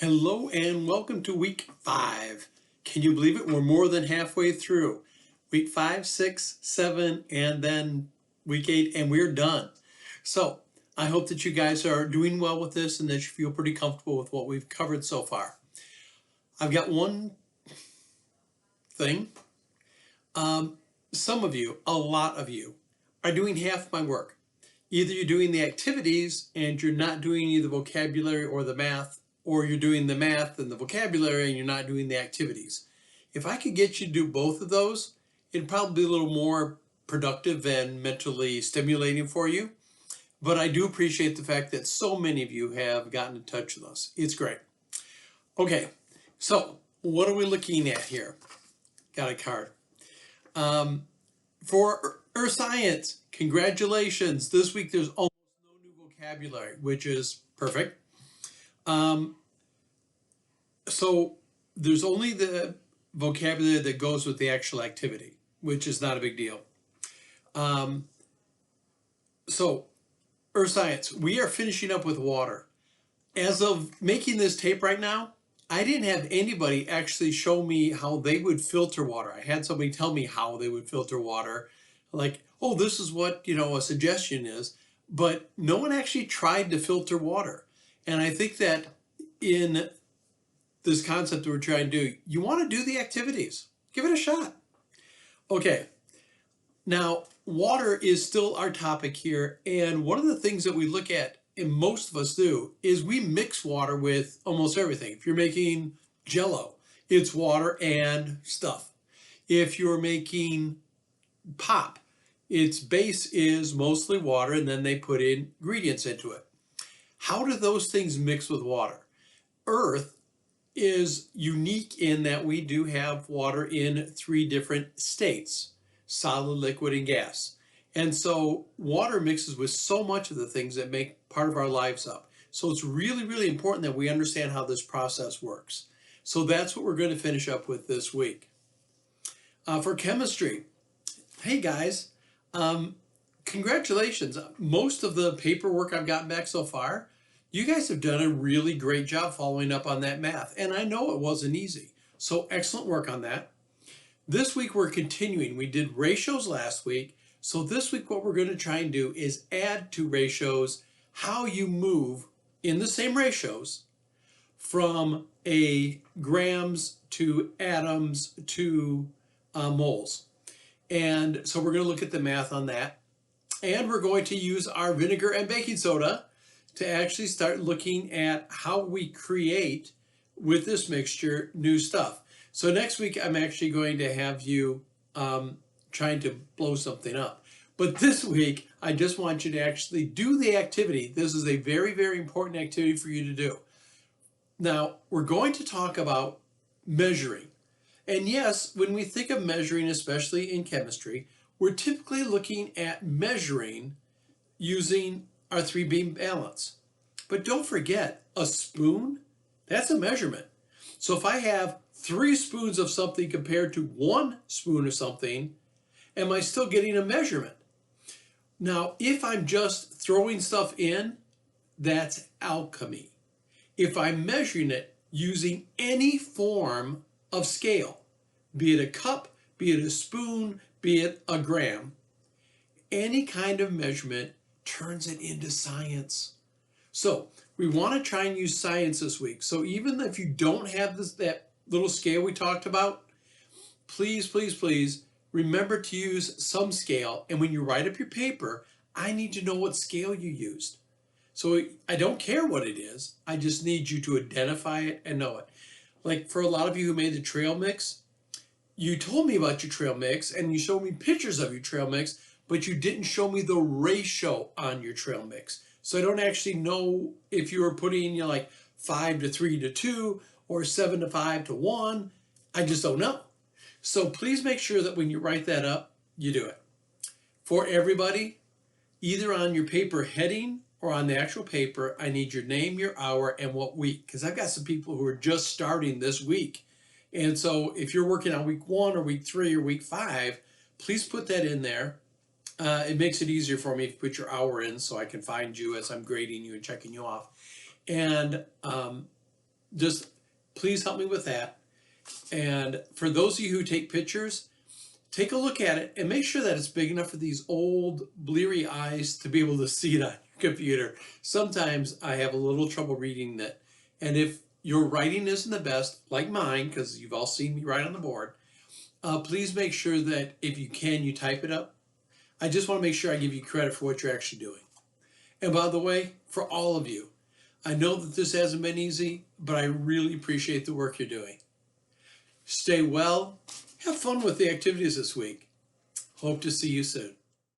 Hello and welcome to week 5. Can you believe it? We're more than halfway through. Week 5, 6, 7, and then week 8, and we're done. So I hope that you guys are doing well with this and that you feel pretty comfortable with what we've covered so far. I've got one thing. Some of you, a lot of you, are doing half my work. Either you're doing the activities and you're not doing either the vocabulary or the math, or you're doing the math and the vocabulary and you're not doing the activities. If I could get you to do both of those, it'd probably be a little more productive and mentally stimulating for you. But I do appreciate the fact that so many of you have gotten in touch with us. It's great. Okay, so what are we looking at here? Got a card. For Earth Science, congratulations. This week there's almost no new vocabulary, which is perfect. So there's only the vocabulary that goes with the actual activity, which is not a big deal. So Earth Science, we are finishing up with water. As of making this tape right now, I didn't have anybody actually show me how they would filter water. I had somebody tell me how they would filter water, like, oh, this is what, a suggestion is, but no one actually tried to filter water. And I think that in this concept that we're trying to do, you want to do the activities. Give it a shot. Okay, now water is still our topic here, and one of the things that we look at, and most of us do, is we mix water with almost everything. If you're making Jell-O, it's water and stuff. If you're making pop, its base is mostly water, and then they put ingredients into it. How do those things mix with water? Earth is unique in that we do have water in 3 different states: solid, liquid, and gas. And so water mixes with so much of the things that make part of our lives up. So it's really, really important that we understand how this process works. So that's what we're going to finish up with this week. For chemistry, hey guys, congratulations. Most of the paperwork I've gotten back so far, you guys have done a really great job following up on that math. And I know it wasn't easy. So excellent work on that. This week we're continuing. We did ratios last week. So this week what we're going to try and do is add to ratios how you move in the same ratios from grams to atoms to moles. And so we're going to look at the math on that. And we're going to use our vinegar and baking soda to actually start looking at how we create with this mixture new stuff. So next week I'm actually going to have you trying to blow something up. But this week I just want you to actually do the activity. This is a very, very important activity for you to do. Now we're going to talk about measuring. And yes, when we think of measuring, especially in chemistry, we're typically looking at measuring using our 3-beam balance. But don't forget, a spoon, that's a measurement. So if I have 3 spoons of something compared to 1 spoon of something, am I still getting a measurement? Now, if I'm just throwing stuff in, that's alchemy. If I'm measuring it using any form of scale, be it a cup, be it a spoon, be it a gram, any kind of measurement turns it into science. So we want to try and use science this week. So even if you don't have that little scale we talked about, please, please, please remember to use some scale. And when you write up your paper, I need to know what scale you used. So I don't care what it is. I just need you to identify it and know it. Like for a lot of you who made the trail mix, you told me about your trail mix and you showed me pictures of your trail mix, but you didn't show me the ratio on your trail mix. So I don't actually know if you were putting, like 5:3:2 or 7:5:1. I just don't know. So please make sure that when you write that up, you do it. For everybody, either on your paper heading or on the actual paper, I need your name, your hour, and what week. Because I've got some people who are just starting this week. And so if you're working on week 1 or week 3 or week 5, please put that in there. It makes it easier for me if you put your hour in so I can find you as I'm grading you and checking you off. And just please help me with that. And for those of you who take pictures, take a look at it and make sure that it's big enough for these old bleary eyes to be able to see it on your computer. Sometimes I have a little trouble reading that. And if your writing isn't the best, like mine, because you've all seen me write on the board, please make sure that if you can, you type it up. I just want to make sure I give you credit for what you're actually doing. And by the way, for all of you, I know that this hasn't been easy, but I really appreciate the work you're doing. Stay well. Have fun with the activities this week. Hope to see you soon.